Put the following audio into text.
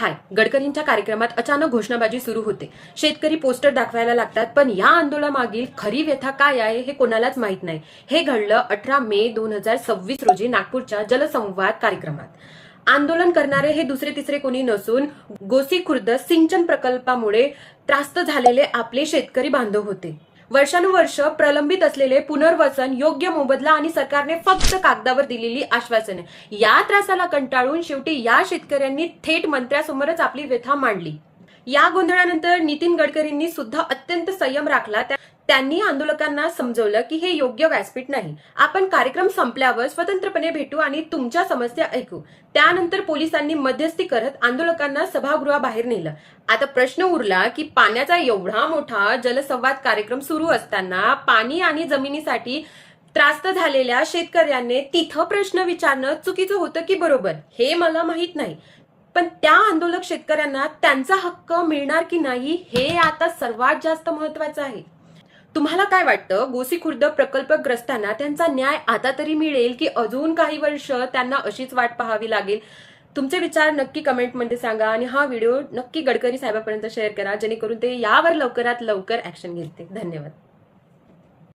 हाय, गडकरींच्या कार्यक्रमात अचानक घोषणाबाजी सुरू होते. शेतकरी पोस्टर दाखवायला लागतात, पण या आंदोलनामागील खरी व्यथा काय आहे हे कोणालाच माहित नाही. हे घडलं 18 मे 2026 रोजी नागपूरच्या जलसंवाद कार्यक्रमात. आंदोलन करणारे हे दुसरे तिसरे कोणी नसून गोसी खुर्द सिंचन प्रकल्पामुळे त्रास्त झालेले आपले शेतकरी बांधव होते. वर्षानुवर्ष प्रलंबित असलेले पुनर्वसन, योग्य मोबदला आणि सरकारने फक्त कागदावर दिलेली आश्वासने, या त्रासाला कंटाळून शेवटी या शेतकऱ्यांनी थेट मंत्र्यासमोरच आपली व्यथा मांडली. या गोंधळानंतर नितीन गडकरींनी सुद्धा अत्यंत संयम राखला. त्यांनी आंदोलकांना समजवलं की हे योग्य व्यासपीठ नाही. आपण कार्यक्रम संपल्यावर स्वतंत्रपणे भेटू आणि तुमच्या समस्या ऐकू. त्यानंतर पोलिसांनी मध्यस्थी करत आंदोलकांना सभागृहाबाहेर नेलं. आता प्रश्न उरला की पाण्याचा एवढा मोठा जलसंवाद कार्यक्रम सुरू असताना पाणी आणि जमिनीसाठी त्रास्त झालेल्या शेतकऱ्यांनी तिथं प्रश्न विचारणं चुकीचं होतं की बरोबर, हे मला माहित नाही. पण त्या आंदोलक शेतकऱ्यांना त्यांचा हक्क मिळणार की नाही हे आता सर्वात जास्त महत्वाचं आहे. तुम्हाला काय वाटतं, गोसी खुर्द प्रकल्पग्रस्तांना त्यांचा न्याय आता तरी मिळेल की अजून काही वर्ष त्यांना अशीच वाट पाहावी लागेल? तुमचे विचार नक्की कमेंटमध्ये सांगा आणि हा व्हिडिओ नक्की गडकरी साहेबांपर्यंत शेअर करा, जेणेकरून ते यावर लवकरात लवकर ऍक्शन घेतील. धन्यवाद.